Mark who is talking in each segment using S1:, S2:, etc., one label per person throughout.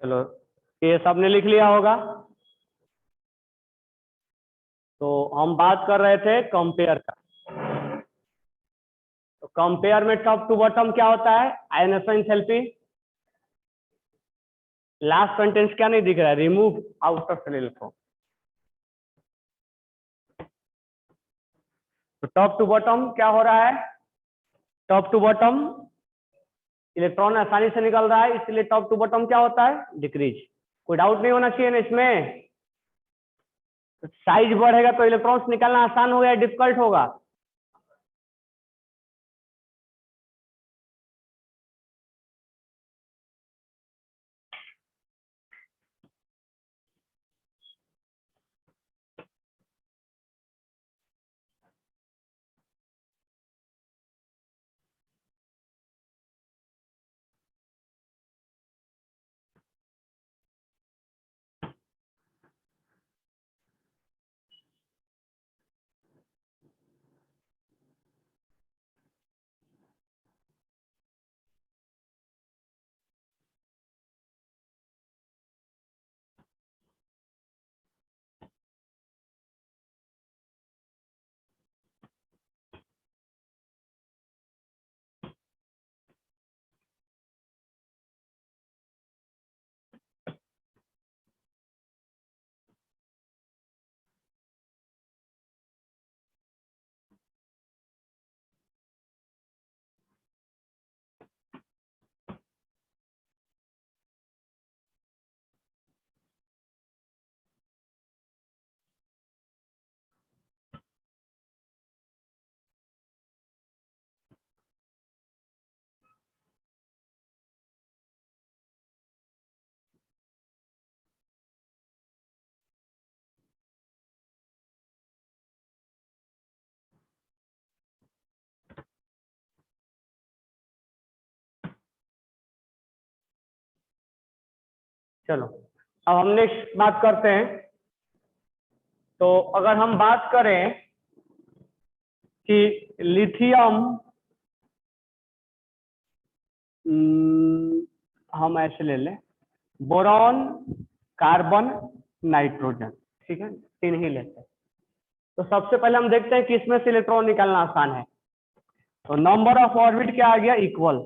S1: चलो ये सबने लिख लिया होगा। तो हम बात कर रहे थे कंपेयर का। तो कंपेयर में टॉप टू बॉटम क्या होता है? Ionisation enthalpy. लास्ट सेंटेंस क्या नहीं दिख रहा है? Remove outer cell electron. तो टॉप टू बॉटम क्या हो रहा है? टॉप टू बॉटम इलेक्ट्रॉन आसानी से निकल रहा है, इसलिए टॉप टू बॉटम क्या होता है? डिक्रीज। कोई डाउट नहीं होना चाहिए ना इसमें। तो साइज बढ़ेगा तो इलेक्ट्रॉन्स निकालना आसान होगा या डिफिकल्ट होगा? चलो अब हम नेक्स्ट बात करते हैं। तो अगर हम बात करें कि लिथियम, हम ऐसे ले लें, बोरॉन, कार्बन, नाइट्रोजन, ठीक है, तीन ही लेते हैं। तो सबसे पहले हम देखते हैं कि इसमें से इलेक्ट्रॉन निकालना आसान है। तो नंबर ऑफ ऑर्बिट क्या आ गया? इक्वल।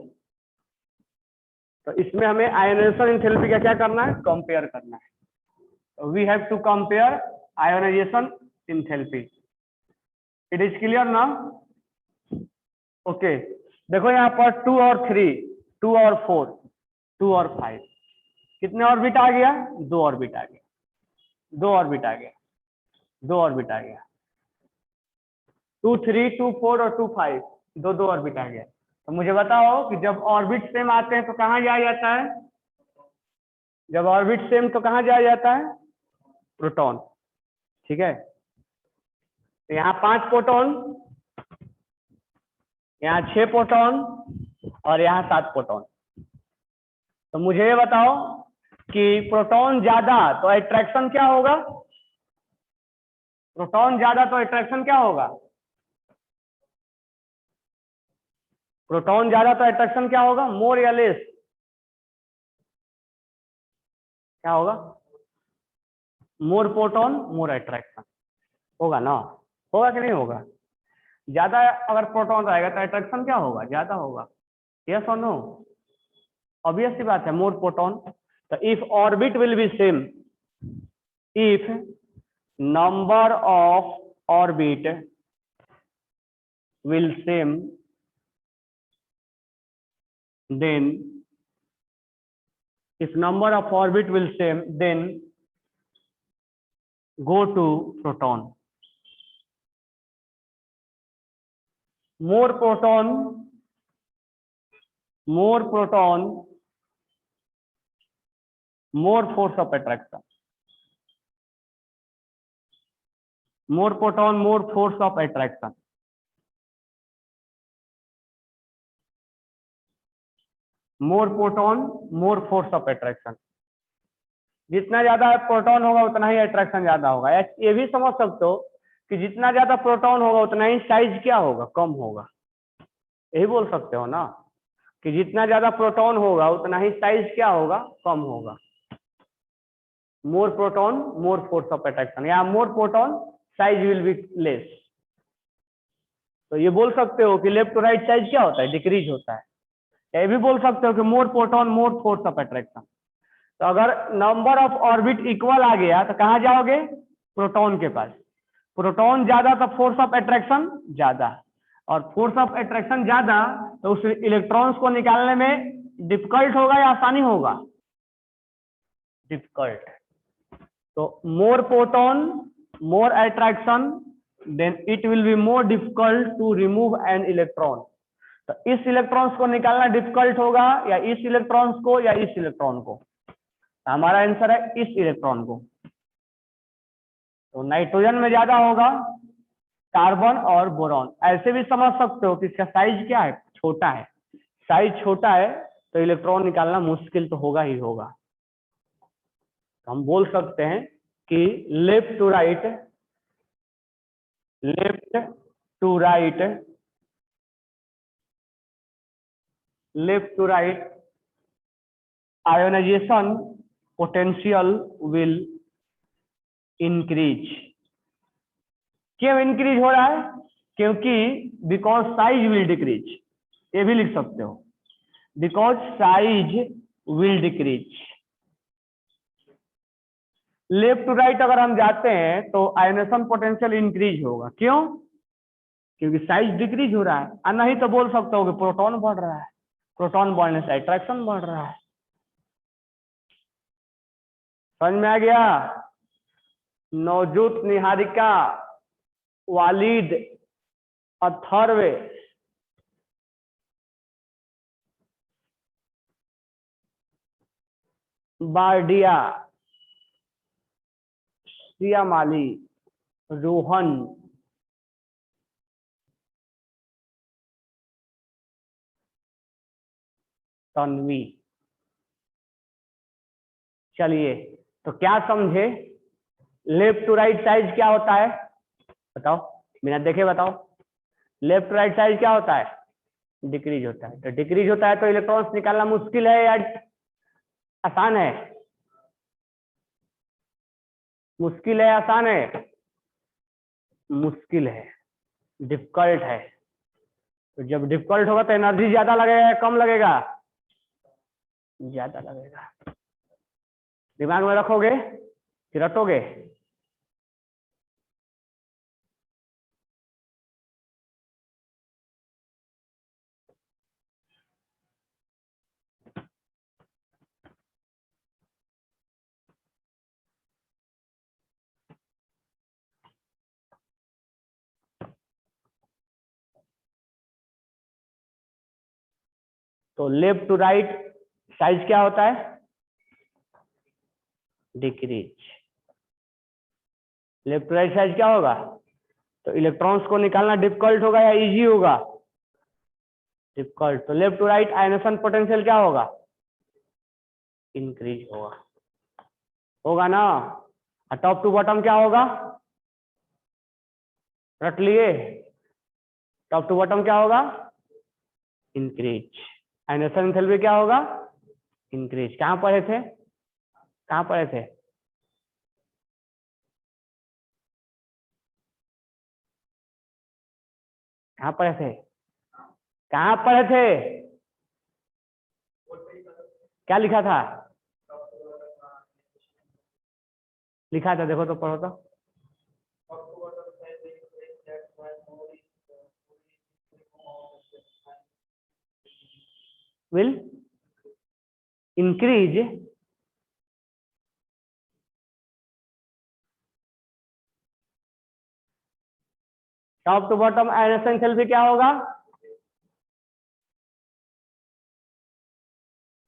S1: तो इसमें हमें आयोनाइजेशन एंथैल्पी का क्या करना है? कंपेयर करना है। We have to compare ionisation enthalpy. It is clear ना? ओके, देखो यहाँ पर 2 और 3, 2 और 4, 2 और 5, कितने ऑर्बिट आ गया? 2 ऑर्बिट आ गया, 2 ऑर्बिट आ गया, 2 ऑर्बिट आ गया। 2 3 2 4 और 2 5, दो दो ऑर्बिट आ गया। तो मुझे बताओ कि जब ऑर्बिट सेम आते हैं तो कहाँ जाया जाता है? जब ऑर्बिट सेम तो कहाँ जाया जाता है? प्रोटॉन, ठीक है। तो यहाँ 5 प्रोटॉन, यहाँ 6 प्रोटॉन और यहाँ 7 प्रोटॉन। तो मुझे ये बताओ कि प्रोटॉन ज्यादा तो अट्रैक्शन क्या होगा? प्रोटॉन ज्यादा तो अट्रैक्शन क्या होगा? प्रोटॉन ज्यादा तो अट्रैक्शन क्या होगा? मोर या लेस? क्या होगा? मोर प्रोटॉन मोर अट्रैक्शन होगा ना? होगा कि नहीं होगा? ज्यादा अगर प्रोटॉन रहेगा तो अट्रैक्शन क्या होगा? ज्यादा होगा। यस और नो? ऑब्वियस सी बात है, मोर प्रोटॉन। तो if orbit will B same, if number of orbit will same, then if number of orbit will same, then go to proton. More proton, more proton, more force of attraction. More proton, more force of attraction. More proton, more force of attraction. जितना ज्यादा proton होगा उतना ही attraction ज्यादा होगा। ये भी समझ सकते हो कि जितना ज्यादा प्रोटॉन होगा उतना ही साइज क्या होगा? कम होगा। यही बोल सकते हो ना कि जितना ज्यादा प्रोटॉन होगा उतना ही साइज क्या होगा? कम होगा। more proton, more force of attraction, या more proton, size will be less. तो ये बोल सकते हो कि लेफ्ट टू राइट साइज क्या होता है, डिक्रीज होता है. ये भी बोल सकते हो कि more proton more force of attraction. तो अगर नंबर ऑफ ऑर्बिट इक्वल आ गया तो कहाँ जाओगे, प्रोटॉन के पास. प्रोटॉन ज्यादा तो फोर्स ऑफ अट्रैक्शन ज्यादा, और फोर्स ऑफ अट्रैक्शन ज्यादा तो उस इलेक्ट्रॉन्स को निकालने में डिफिकल्ट होगा या आसानी होगा, डिफिकल्ट. तो more proton more attraction, then it will be more difficult to remove an electron. तो इस इलेक्ट्रॉन्स को निकालना डिफिकल्ट होगा या इस इलेक्ट्रॉन्स को या इस इलेक्ट्रॉन को. तो हमारा आंसर है इस इलेक्ट्रॉन को. तो नाइट्रोजन में ज्यादा होगा, कार्बन और बोरॉन. ऐसे भी समझ सकते हो कि इसका साइज क्या है, छोटा है. साइज छोटा है तो इलेक्ट्रॉन निकालना मुश्किल तो होगा ही होगा. तो हम बोल सकते हैं कि left to right, left to right, left to right ionisation potential will increase. क्यों इंक्रीज हो रहा है, क्योंकि बिकॉज साइज विल डिक्रीज. ये भी लिख सकते हो, because size will decrease. Left to right अगर हम जाते हैं तो आयोनेशन पोटेंशियल इंक्रीज होगा. क्यों, क्योंकि साइज डिक्रीज हो रहा है. और नहीं तो बोल सकते हो कि प्रोटॉन बढ़ रहा है, प्रोटॉन बढ़ने से अट्रैक्शन बढ़ रहा है. समझ में आ गया. नवजोत, निहारिका, वालिद, अथर्व, बारडिया, सिया माली, रोहन, तन्वी. चलिए, तो क्या समझे, लेफ्ट टू राइट साइज क्या होता है, बताओ, बिना देखे बताओ. लेफ्ट टू राइट साइज क्या होता है, डिक्रीज होता है. तो डिक्रीज होता है तो इलेक्ट्रॉन्स निकालना मुश्किल है या आसान है, मुश्किल है आसान है, मुश्किल है, डिफिकल्ट है. तो जब डिफिकल्ट होगा तो एनर्जी ज्यादा लगेगा या कम लगेगा, ज्यादा लगेगा. दिमाग में रखोगे कि रटोगे. तो लेफ्ट टू राइट साइज क्या होता है, decrease. Left to right size क्या होगा, तो इलेक्ट्रॉन्स को निकालना डिफिकल्ट होगा या इजी होगा, डिफिकल्ट. तो left to right ionisation potential क्या होगा, इंक्रीज होगा, होगा ना. और टॉप टू बॉटम क्या होगा, रट लिए, टॉप टू बॉटम क्या होगा, इंक्रीज. आयनेशन एंथैल्पी क्या होगा, इंक्रीज. कहां पढ़े थे, कहां पढ़े थे, कहां पढ़े थे, कहां पढ़े थे, क्या लिखा था, लिखा था देखो तो, पढ़ो तो. will increase top to bottom ionisation enthalpy क्या होगा,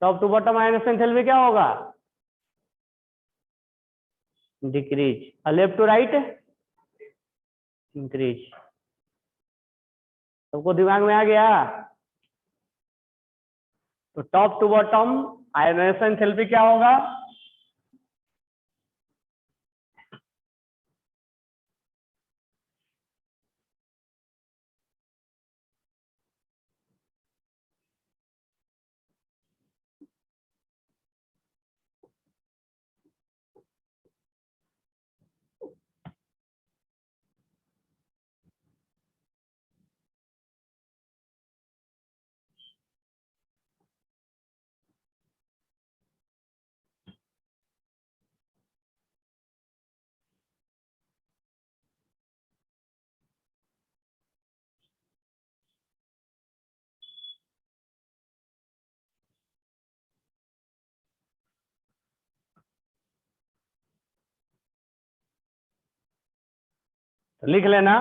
S1: top to bottom ionisation enthalpy क्या होगा, डिक्रीज. और लेफ्ट टू राइट इंक्रीज. सबको दिमाग में आ गया. तो top to bottom ionisation enthalpy क्या होगा, तो लिख लेना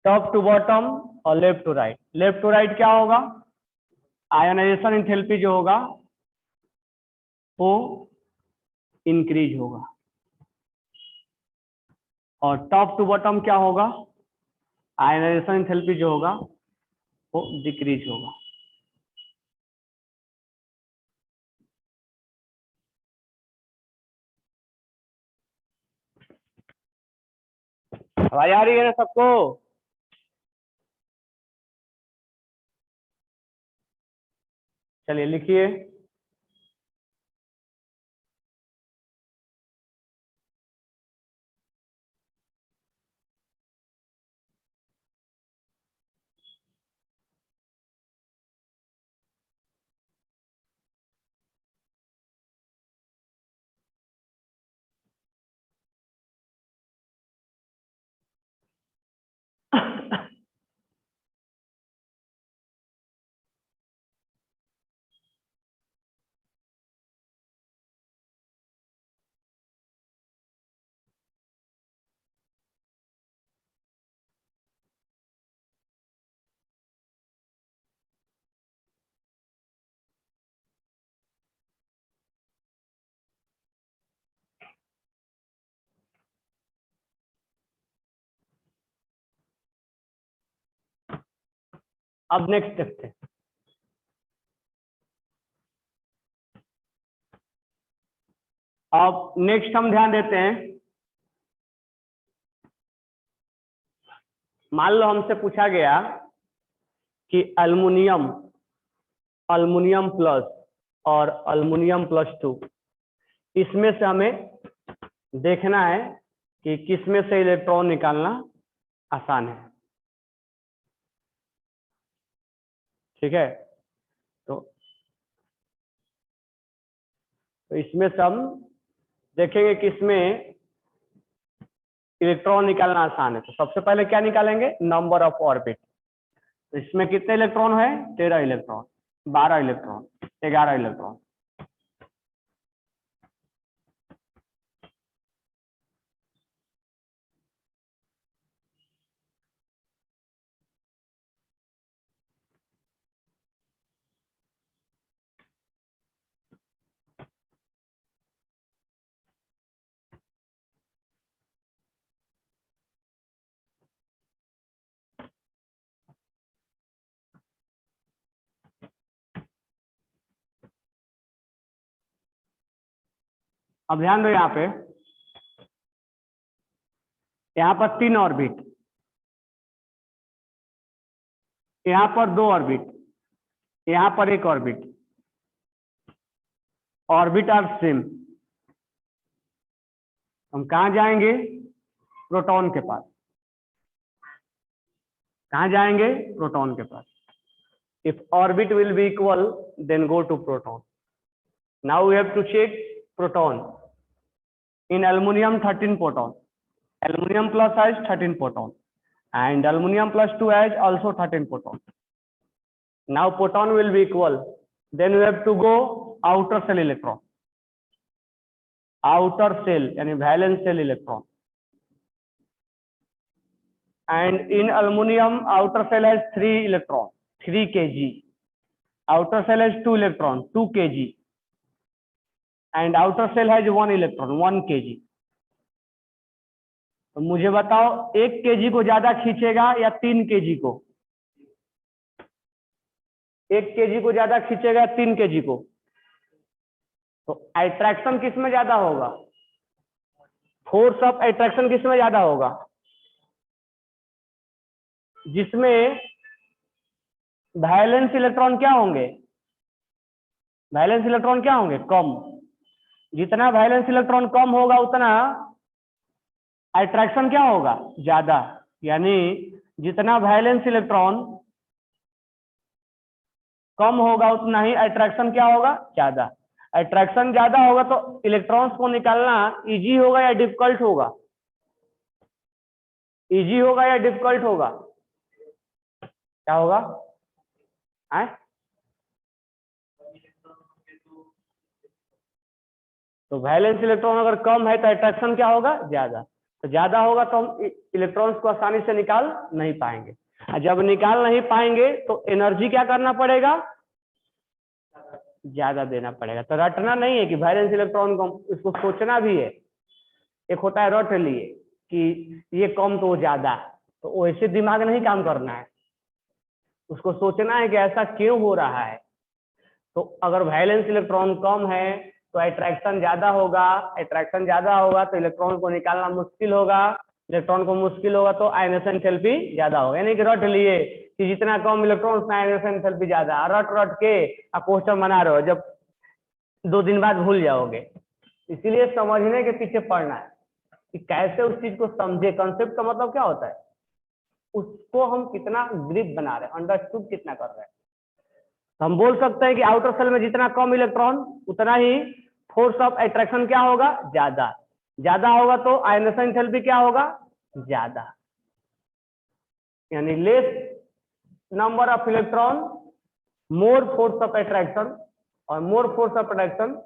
S1: टॉप टू बॉटम और left to right. Left to right क्या होगा, आयोनाइजेशन एंथैल्पी जो होगा वो इंक्रीज होगा, और टॉप टू बॉटम क्या होगा, आयोनाइजेशन एंथैल्पी जो होगा वो डिक्रीज होगा। आवाज आ रही है ना सबको? चलिए लिखिए। अब नेक्स्ट देखते हैं। अब नेक्स्ट हम ध्यान देते हैं, मान लो हमसे पूछा गया कि अल्मुनियम, अल्मुनियम प्लस और अल्मुनियम प्लस 2, इसमें से हमें देखना है कि किसमें से इलेक्ट्रॉन निकालना आसान है। ठीक है, तो इसमें से हम देखेंगे कि इसमें इलेक्ट्रॉन निकालना आसान है। तो सबसे पहले क्या निकालेंगे, नंबर ऑफ ऑर्बिट। तो इसमें कितने इलेक्ट्रॉन है, 13 इलेक्ट्रॉन, 12 इलेक्ट्रॉन, 11 इलेक्ट्रॉन। अब ध्यान दो, यहाँ पर 3 ऑर्बिट, यहाँ पर 2 ऑर्बिट, यहाँ पर 1 ऑर्बिट, ऑर्बिट आर सेम। हम कहाँ जाएंगे, प्रोटॉन के पास। कहाँ जाएंगे, प्रोटॉन के पास। If orbit will be equal then go to proton. Now we have to check proton. In aluminium 13 proton, aluminum plus has 13 proton and aluminum plus 2 has also 13 proton. Now proton will be equal, then we have to go outer shell electron, outer shell yani valence shell electron, and in aluminum outer shell has 3 electron, 3 kg, outer shell has 2 electron, 2 kg, and outer shell has 1 electron, 1 kg. तो मुझे बताओ 1 kg को ज्यादा खींचेगा या 3 kg को? 1 kg को ज्यादा खींचेगा 3 kg को? तो अट्रैक्शन किस में ज्यादा होगा, फोर्स ऑफ अट्रैक्शन किस में ज्यादा होगा? जिसमें वैलेंस इलेक्ट्रॉन क्या होंगे, वैलेंस इलेक्ट्रॉन क्या होंगे, कम। जितना वैलेंस इलेक्ट्रॉन कम होगा उतना अट्रैक्शन क्या होगा, ज्यादा। यानी जितना वैलेंस इलेक्ट्रॉन कम होगा उतना ही अट्रैक्शन क्या होगा, ज्यादा। अट्रैक्शन ज्यादा होगा तो इलेक्ट्रॉन्स को निकालना इजी होगा या डिफिकल्ट होगा, इजी होगा या डिफिकल्ट होगा, क्या होगा है? तो वैलेंस इलेक्ट्रॉन अगर कम है तो अट्रैक्शन क्या होगा, ज्यादा। तो ज्यादा होगा तो हम इलेक्ट्रॉन्स को आसानी से निकाल नहीं पाएंगे, और जब निकाल नहीं पाएंगे तो एनर्जी क्या करना पड़ेगा, ज्यादा देना पड़ेगा। तो रटना नहीं है कि वैलेंस इलेक्ट्रॉन को, इसको सोचना भी है। एक होता है रट लिए कि ये कम तो वो ज्यादा, तो वैसे दिमाग नहीं काम करना है, उसको सोचना है कि ऐसा क्यों हो रहा है। तो अगर वैलेंस इलेक्ट्रॉन कम है तो अट्रैक्शन ज्यादा होगा, अट्रैक्शन ज्यादा होगा तो इलेक्ट्रॉन को निकालना मुश्किल होगा, इलेक्ट्रॉन को मुश्किल होगा तो आयनेशन एंथैल्पी ज्यादा होगा। यानी कि रट लिए कि जितना कम इलेक्ट्रॉन उतना आयनेशन एंथैल्पी ज्यादा, रट रट के क्वेश्चन बना रहे हो, जब 2 दिन बाद भूल जाओगे। इसीलिए समझने के पीछे पढ़ना है कि कैसे उस चीज को समझे। कंसेप्ट का मतलब क्या होता है, उसको हम कितना ग्रिप बना रहे हैं, अंडरस्टूड कितना कर रहे हैं। हम बोल सकते हैं कि आउटर सेल में जितना कम इलेक्ट्रॉन उतना ही फोर्स ऑफ अट्रैक्शन क्या होगा, ज्यादा। ज्यादा होगा तो आयनेशन एंथैल्पी क्या होगा, ज्यादा। यानी less number of electron more force of attraction, और more force of attraction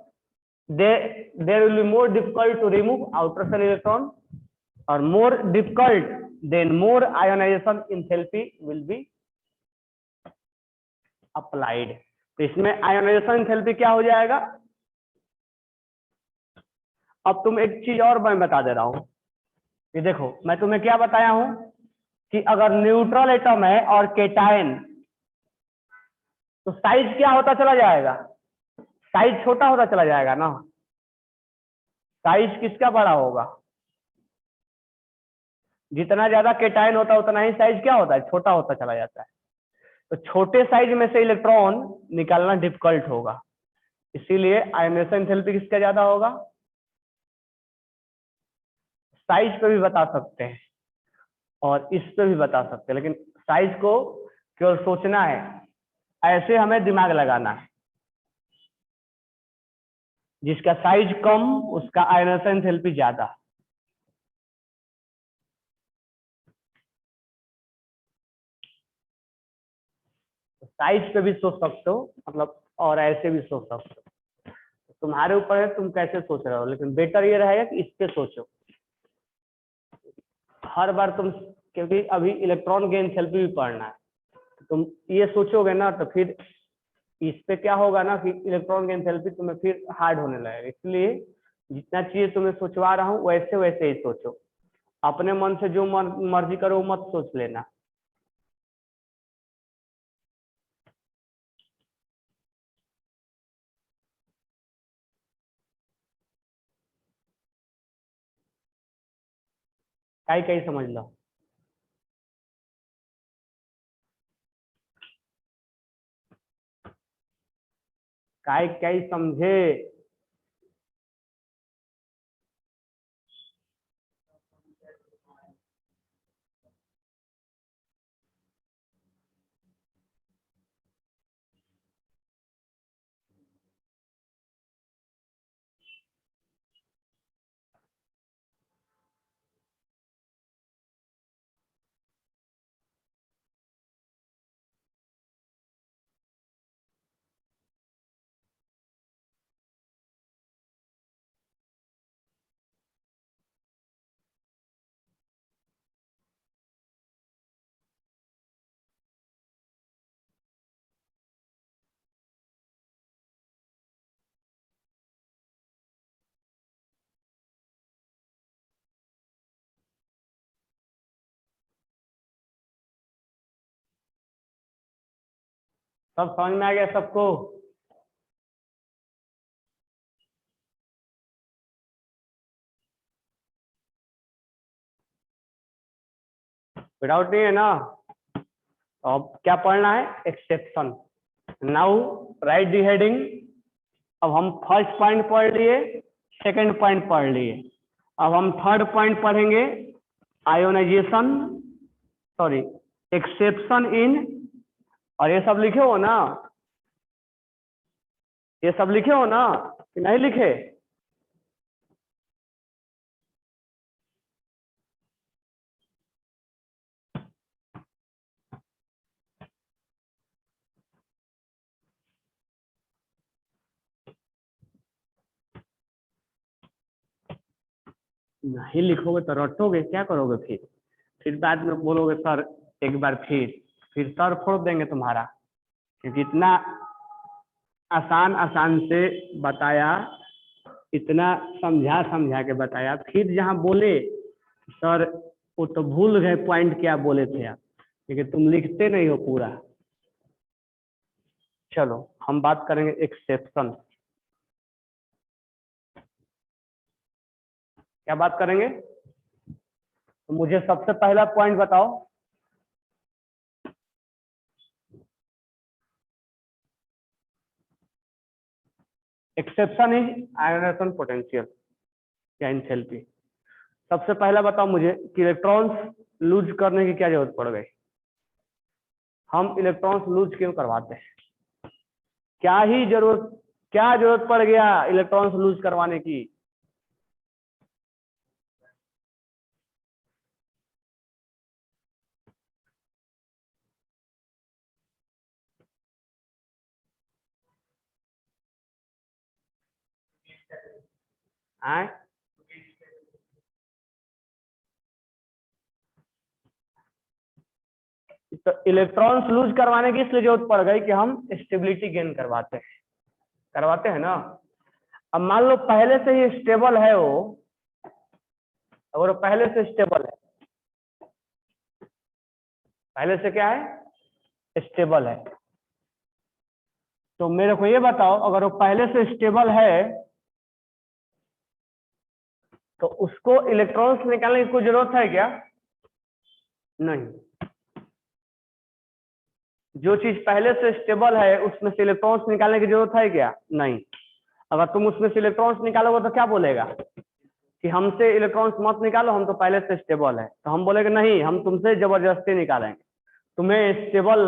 S1: there will be more difficult to remove outer cell electron, or more difficult, then more ionization enthalpy will be applied। तो इसमें ionisation enthalpy क्या हो जाएगा। अब तुम एक चीज और मैं बता दे रहा हूं कि देखो, मैं तुम्हें क्या बताया हूं कि अगर न्यूट्रल एटम है और केटायन, तो साइज क्या होता चला जाएगा, साइज छोटा होता चला जाएगा ना। साइज किसका बड़ा होगा, जितना ज्यादा केटायन होता है उतना ही साइज क्या होता है, छोटा होता चला जाता है। तो छोटे साइज में से इलेक्ट्रॉन निकालना डिफिकल्ट होगा, इसीलिए आयनेशन एंथैल्पी किसका ज्यादा होगा। साइज पे भी बता सकते हैं और इस पे भी बता सकते हैं, लेकिन साइज को केवल सोचना है, ऐसे हमें दिमाग लगाना है। जिसका साइज कम उसका आयनेशन एंथैल्पी ज्यादा। साइज पे भी सोच सकते हो, मतलब और ऐसे भी सोच सकते हो, तुम्हारे ऊपर है तुम कैसे सोच रहे हो, लेकिन बेटर ये रहेगा कि इस पे सोचो हर बार तुम, क्योंकि अभी इलेक्ट्रॉन की एंथैल्पी भी पढ़ना है। तुम ये सोचोगे ना तो फिर इस पे क्या होगा ना कि इलेक्ट्रॉन की एंथैल्पी तुम्हें फिर हार्ड होने लगेगा। इसलिए जितना चीज तुम्हें सोचवा रहा हूँ वैसे वैसे ही सोचो, अपने मन से जो मर्जी करो वो मत सोच लेना। कई कई समझ लो। कई कई समझे। सब समझ में आ गया सबको। विदाउट नहीं है ना। तो अब क्या पढ़ना है, एक्सेप्शन। नाउ राइट दी हेडिंग। अब हम फर्स्ट पॉइंट पढ़ लिए, सेकंड पॉइंट पढ़ लिए, अब हम थर्ड पॉइंट पढ़ेंगे, आयोनाइजेशन, सॉरी, एक्सेप्शन इन। और ये सब लिखे हो ना, ये सब लिखे हो ना कि नहीं लिखे। नहीं लिखोगे तो रटोगे, क्या करोगे फिर बाद में बोलोगे सर एक बार फिर सर फोड़ देंगे तुम्हारा, क्योंकि इतना आसान आसान से बताया, इतना समझा समझा के बताया, फिर जहाँ बोले सर वो तो भूल गए पॉइंट क्या बोले थे आप, लेकिन तुम लिखते नहीं हो पूरा। चलो हम बात करेंगे एक्सेप्शन। क्या बात करेंगे? तो मुझे सबसे पहला पॉइंट बताओ। एक्सेप्शन इज आयोनाइजेशन पोटेंशियल या एंथैल्पी। सबसे पहला बताओ मुझे कि इलेक्ट्रॉन्स लूज करने की क्या जरूरत पड़ गई? हम इलेक्ट्रॉन्स लूज क्यों करवाते हैं? क्या जरूरत पड़ गया इलेक्ट्रॉन्स लूज करवाने की? आए? तो इलेक्ट्रॉन्स लूज करवाने की इसलिए जरूरत पड़ गई कि हम स्टेबिलिटी गेन करवाते हैं ना। अब मान लो पहले से ही स्टेबल है वो, अगर वो पहले से स्टेबल है, पहले से क्या है? स्टेबल है। तो मेरे को ये बताओ अगर वो पहले से स्टेबल है तो उसको इलेक्ट्रॉन्स निकालने की कोई जरूरत है क्या? नहीं। जो चीज पहले से स्टेबल है उसमें से इलेक्ट्रॉन्स निकालने की जरूरत है क्या? नहीं। अगर तुम उसमें से इलेक्ट्रॉन्स निकालोगे तो क्या बोलेगा कि हमसे इलेक्ट्रॉन्स मत निकालो, हम तो पहले से स्टेबल है। तो हम बोलेंगे नहीं, हम तुमसे जबरदस्ती निकालेंगे, तुम्हें स्टेबल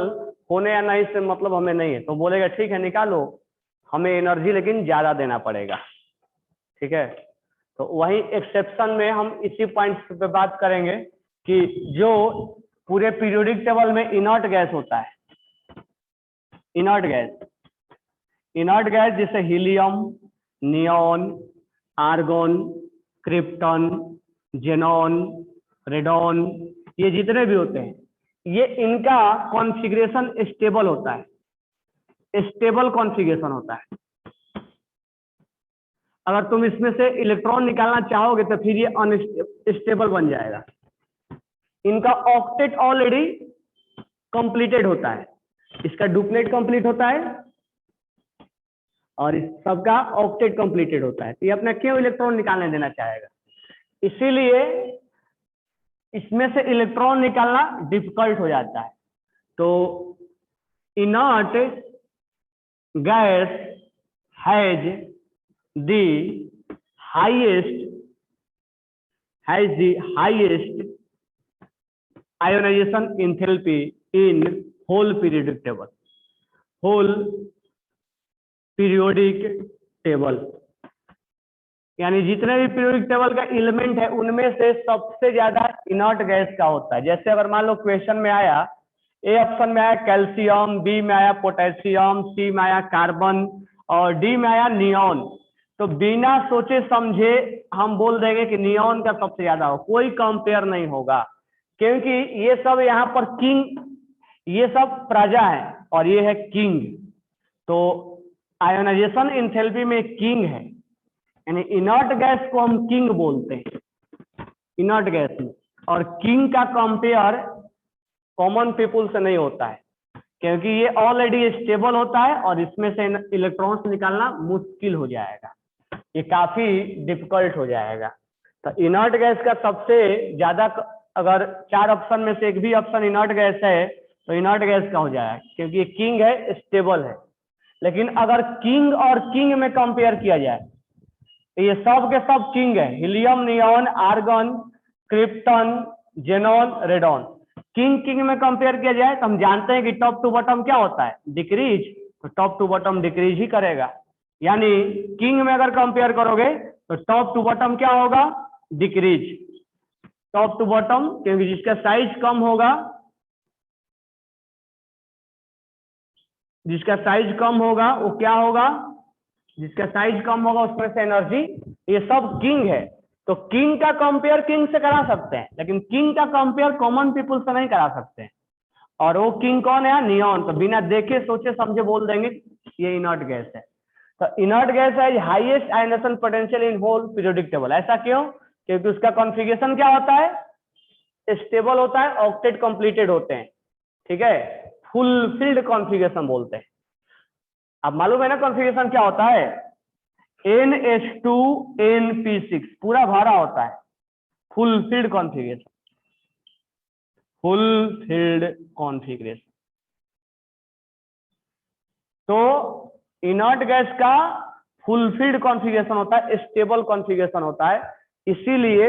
S1: होने या नहीं से मतलब हमें नहीं है। तो बोलेगा ठीक है निकालो, हमें एनर्जी लेकिन ज्यादा देना पड़ेगा। ठीक है। तो वही एक्सेप्शन में हम इसी पॉइंट पे बात करेंगे कि जो पूरे पीरियोडिक टेबल में इनर्ट गैस होता है, इनर्ट गैस जैसे helium, neon, argon, krypton, xenon, radon, ये जितने भी होते हैं, ये इनका कॉन्फ़िगरेशन स्टेबल होता है, स्टेबल कॉन्फ़िगरेशन होता है। अगर तुम इसमें से इलेक्ट्रॉन निकालना चाहोगे तो फिर ये अनस्टेबल बन जाएगा। इनका ऑक्टेट ऑलरेडी कंप्लीटेड होता है, इसका डुप्लेट कंप्लीट होता है और इस सबका ऑक्टेट कंप्लीटेड होता है। तो ये अपना क्यों इलेक्ट्रॉन निकालने देना चाहेगा? इसीलिए इसमें से इलेक्ट्रॉन निकालना डिफिकल्ट हो जाता है। तो inert gas has the highest ionisation enthalpy in whole periodic table. यानी जितने भी पीरियोडिक टेबल का एलिमेंट है उनमें से सबसे ज्यादा इनर्ट गैस का होता है। जैसे अगर मान लो क्वेश्चन में आया, ए ऑप्शन में आया कैल्शियम, बी में आया पोटेशियम, सी में आया कार्बन और डी में आया नियॉन, तो बिना सोचे समझे हम बोल देंगे कि नियॉन का सबसे ज्यादा हो, कोई कंपेयर नहीं होगा, क्योंकि ये सब यहाँ पर किंग, ये सब प्रजा है और ये है किंग। तो आयोनाइजेशन एंथैल्पी में किंग है, यानी इनर्ट गैस को हम किंग बोलते हैं इनर्ट गैस में। और किंग का कंपेयर कॉमन पीपुल से नहीं होता है, क्योंकि ये ऑलरेडी स्टेबल होता है और इसमें से इलेक्ट्रॉन्स निकालना मुश्किल हो जाएगा, ये काफी डिफिकल्ट हो जाएगा। तो इनर्ट गैस का सबसे ज्यादा, अगर 4 ऑप्शन में से एक भी ऑप्शन इनर्ट गैस है तो इनर्ट गैस का हो जाएगा, क्योंकि ये किंग है, स्टेबल है। लेकिन अगर किंग और किंग में कंपेयर किया जाए तो ये सब के सब किंग है, helium, neon, argon, krypton, xenon, radon. King में कंपेयर किया जाए तो हम जानते हैं कि टॉप टू बॉटम क्या होता है? डिक्रीज। तो टॉप टू बॉटम डिक्रीज ही करेगा, यानी किंग में अगर कंपेयर करोगे तो टॉप टू बॉटम क्या होगा? डिक्रीज। टॉप टू बॉटम, क्योंकि जिसका साइज कम होगा, वो क्या होगा? जिसका साइज कम होगा उसमें से एनर्जी, ये सब किंग है। तो किंग का कंपेयर किंग से करा सकते हैं, लेकिन किंग का कंपेयर कॉमन पीपुल से नहीं करा सकते हैं। और वो किंग कौन है? नियॉन। तो बिना देखे सोचे समझे बोल देंगे ये इनर्ट गैस है। तो इनर्ट गैस है highest ionisation potential in whole periodic table. ऐसा क्यों? क्योंकि उसका कॉन्फ़िगरेशन क्या होता है? स्टेबल होता है, ऑक्टेट कंप्लीटेड होते हैं, ठीक है, फुलफिल्ड कॉन्फ़िगरेशन बोलते हैं। अब मालूम है ना कॉन्फ़िगरेशन क्या होता है? NH2NP6 पूरा भरा होता है, फुलफिल्ड कॉन्फ़िगरेशन, फुलफिल्ड कॉन्फ़िगरेशन। तो इनर्ट गैस का फुलफिल्ड कॉन्फ़िगरेशन होता है, स्टेबल कॉन्फ़िगरेशन होता है, इसीलिए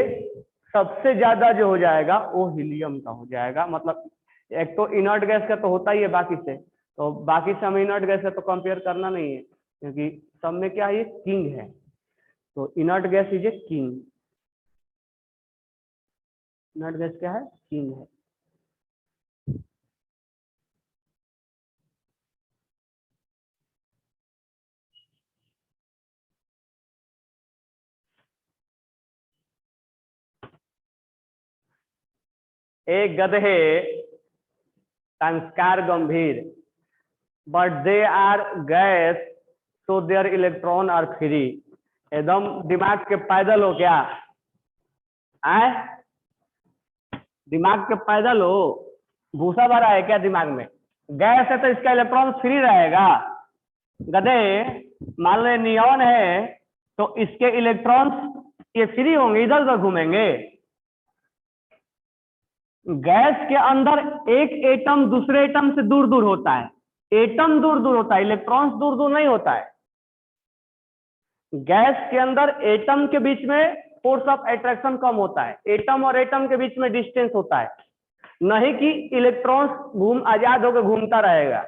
S1: सबसे ज्यादा जो हो जाएगा वो हीलियम का हो जाएगा। मतलब एक तो इनर्ट गैस का तो होता ही है बाकी से, तो बाकी से हमें इनर्ट गैस से तो कंपेयर करना नहीं है, क्योंकि सब में क्या है? ये किंग है। तो inert gas is a king. Inert gas क्या है? किंग है। एक गधे संस्कार गंभीर, but they are gas so their electron are free. एकदम दिमाग के पैदल हो क्या? आए दिमाग के पैदल हो? भूसा भरा है क्या दिमाग में? गैस है तो इसका इलेक्ट्रॉन फ्री रहेगा। गधे, मान लो नियॉन है तो इसके इलेक्ट्रॉन्स ये फ्री होंगे, इधर उधर घूमेंगे। गैस के अंदर एक एटम दूसरे एटम से दूर दूर होता है, एटम दूर दूर होता है, इलेक्ट्रॉन्स दूर दूर नहीं होता है। गैस के अंदर एटम के बीच में फोर्स ऑफ अट्रैक्शन कम होता है, एटम और एटम के बीच में डिस्टेंस होता है, नहीं कि इलेक्ट्रॉन्स आजाद होकर घूमता रहेगा।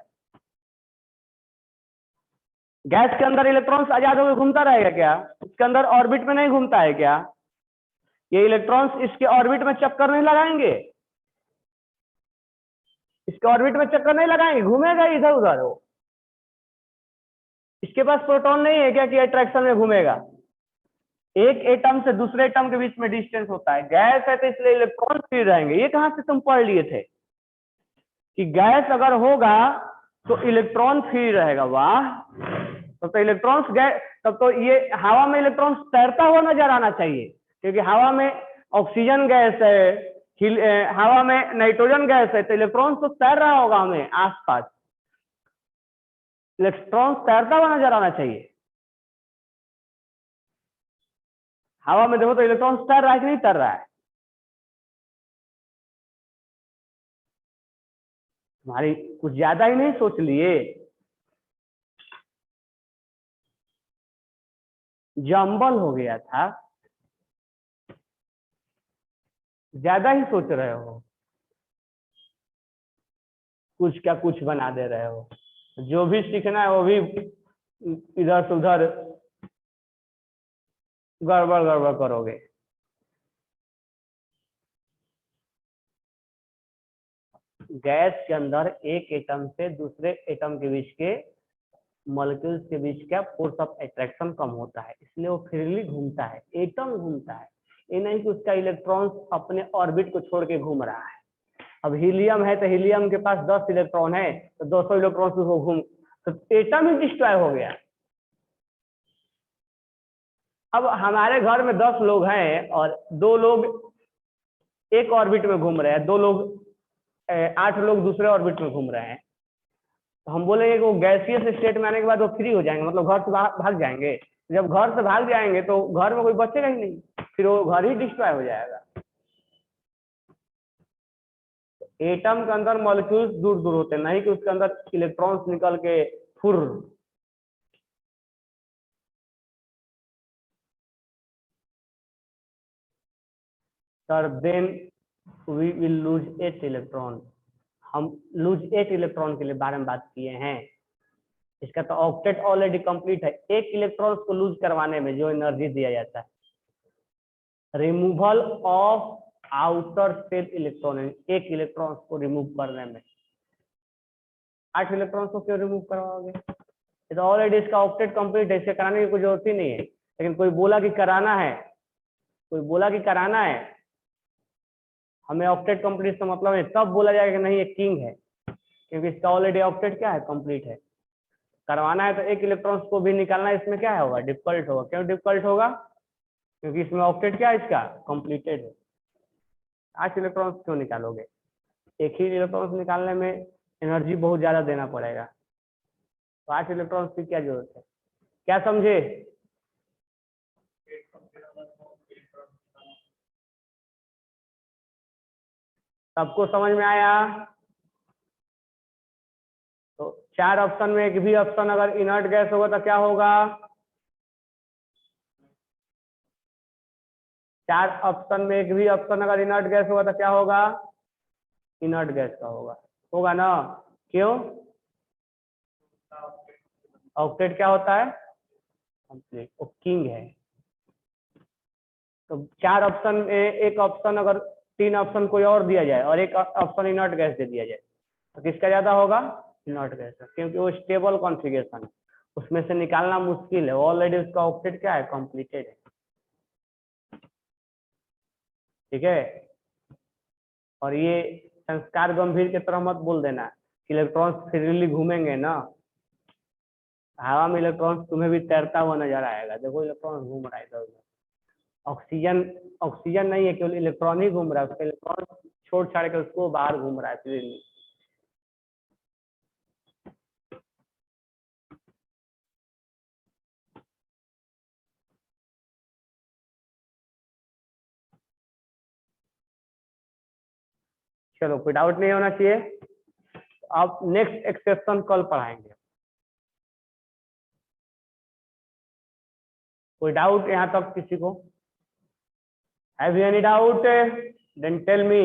S1: गैस के अंदर इलेक्ट्रॉन्स आजाद होकर घूमता रहेगा क्या? उसके अंदर ऑर्बिट में नहीं घूमता है क्या? ये इलेक्ट्रॉन्स इसके ऑर्बिट में चक्कर नहीं लगाएंगे? इसके ऑर्बिट में चक्कर नहीं लगाएंगे, घूमेगा इधर उधर। वो इसके पास प्रोटॉन नहीं है क्या कि अट्रैक्शन में घूमेगा? एक एटम से दूसरे एटम के बीच में डिस्टेंस होता है। गैस है तो इसलिए इलेक्ट्रॉन फ्री रहेंगे। ये कहां से तुम पढ़ लिए थे कि गैस अगर होगा तो इलेक्ट्रॉन फ्री रहेगा? वाह, तो इलेक्ट्रॉन्स गैस, तब तो ये हवा में इलेक्ट्रॉन्स तैरता हुआ नजर आना चाहिए, क्योंकि हवा में ऑक्सीजन गैस है, हवा में नाइट्रोजन गैस है, तो इलेक्ट्रॉन तो तैर रहा होगा हमें आसपास, इलेक्ट्रॉन तैरता हुआ नजर आना चाहिए। हवा में देखो तो इलेक्ट्रॉन तैर रहा है कि नहीं तैर रहा है? तुम्हारी कुछ ज्यादा ही नहीं सोच लिए, जंबल हो गया था, ज्यादा ही सोच रहे हो, कुछ क्या कुछ बना दे रहे हो। जो भी सीखना है वो भी इधर से उधर गड़बड़ गड़बड़ करोगे। गैस के अंदर एक एटम से दूसरे एटम के बीच के मॉलिक्यूल्स के बीच का फोर्स ऑफ अट्रैक्शन कम होता है, इसलिए वो फ्रीली घूमता है, एटम घूमता है। ये नहीं कि उसका इलेक्ट्रॉन अपने ऑर्बिट को छोड़ के घूम रहा है। अब हीलियम है तो हीलियम के पास 10 इलेक्ट्रॉन है तो 200 इलेक्ट्रॉन से वो घूम, तो एटम ही डिस्ट्रॉय हो गया। अब हमारे घर में 10 लोग हैं और 2 लोग एक ऑर्बिट में घूम रहे हैं, 2 लोग 8 लोग दूसरे ऑर्बिट में घूम रहे हैं, तो हम बोलेंगे कि वो गैसियस स्टेट में आने के बाद वो फ्री हो जाएंगे, मतलब घर से भाग जाएंगे। जब घर से भाग जाएंगे तो घर में कोई बचेगा ही नहीं, फिर वो घर ही डिस्ट्रॉय हो जाएगा। एटम के अंदर मॉलिक्यूल्स दूर दूर होते हैं, नहीं कि उसके अंदर इलेक्ट्रॉन्स निकल के फुर। Sir then we will lose 8 electron. हम लूज 8 इलेक्ट्रॉन के लिए बारे में बात किए हैं। इसका तो ऑक्टेट ऑलरेडी कंप्लीट है। एक इलेक्ट्रॉन को लूज करवाने में जो एनर्जी दिया जाता है, removal of outer shell electron, एक इलेक्ट्रॉन को रिमूव करने में। 8 इलेक्ट्रॉन को क्यों रिमूव करवाओगे? ये तो ऑलरेडी इसका ऑक्टेट कंप्लीट है, इसे कराने की कोई जरूरत ही नहीं है। लेकिन कोई बोला कि कराना है कोई बोला कि कराना है, हमें ऑक्टेट कंप्लीट से मतलब है, तब बोला जाएगा कि नहीं ये किंग है, क्योंकि इसका ऑलरेडी ऑक्टेट क्या है, कंप्लीट है। करवाना है तो एक इलेक्ट्रॉन्स को भी निकालना इसमें क्या होगा, डिफिकल्ट होगा। क्यों डिफिकल्ट होगा, क्योंकि इसमें ऑक्टेट क्या है, इसका कंप्लीटेड है। 8 इलेक्ट्रॉन्स क्यों निकालोगे, एक ही इलेक्ट्रॉन्स निकालने में एनर्जी बहुत ज्यादा देना पड़ेगा, तो 8 इलेक्ट्रॉन्स की क्या जरूरत है। क्या समझे, सबको समझ में आया। तो 4 ऑप्शन में एक भी ऑप्शन अगर इनर्ट गैस होगा तो क्या होगा, 4 ऑप्शन में एक भी ऑप्शन अगर इनर्ट गैस होगा तो क्या होगा, इनर्ट गैस का होगा ना। क्यों, ऑक्टेट क्या होता है, कंप्लीट, वो किंग है। तो 4 ऑप्शन में एक ऑप्शन अगर 3 ऑप्शन कोई और दिया जाए और एक ऑप्शन इनर्ट गैस दे दिया जाए तो किसका ज्यादा होगा, इनर्ट गैस, क्योंकि वो स्टेबल कॉन्फ़िगरेशन है, उसमें से निकालना मुश्किल है, ऑलरेडी उसका ऑक्टेट क्या है, कंप्लीटेड है। ठीक है, और ये संस्कार गंभीर की तरह मत बोल देना, इलेक्ट्रॉन्स फ्रीली घूमेंगे ना, हवा में इलेक्ट्रॉन्स तुम्हें भी तैरता हुआ नजर आएगा, देखो इलेक्ट्रॉन घूम रहा है इधर उधर। ऑक्सीजन ऑक्सीजन नहीं है, केवल इलेक्ट्रॉन ही घूम रहा है, उसका इलेक्ट्रॉन छोड़ छाड़ के उसको बाहर घूम रहा है फ्रीली। चलो कोई डाउट नहीं होना चाहिए। आप नेक्स्ट एक्सेप्शन कल पढ़ाएंगे। कोई डाउट यहाँ तक किसी को, have you any doubt, then tell me.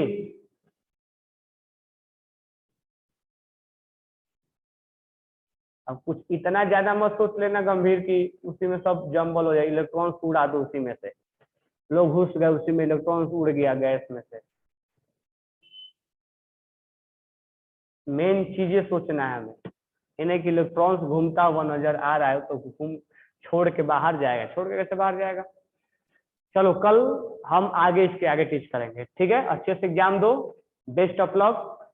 S1: अब कुछ इतना ज्यादा मत सोच लेना गंभीर की उसी में सब जम्बल हो जाए, इलेक्ट्रॉन्स उड़ा दो उसी में से, लोग घुस गए उसी में, इलेक्ट्रॉन्स उड़ गया गैस में से। मेन चीजें सोचना है हमें, इन्हें कि इलेक्ट्रॉन्स घूमता हुआ नजर आ रहा है तो घूम छोड़ के बाहर जाएगा, छोड़ के कैसे बाहर जाएगा। चलो कल हम आगे इसके आगे टीच करेंगे, ठीक है, अच्छे से एग्जाम दो, बेस्ट ऑफ लक।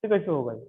S1: कैसे हो गई।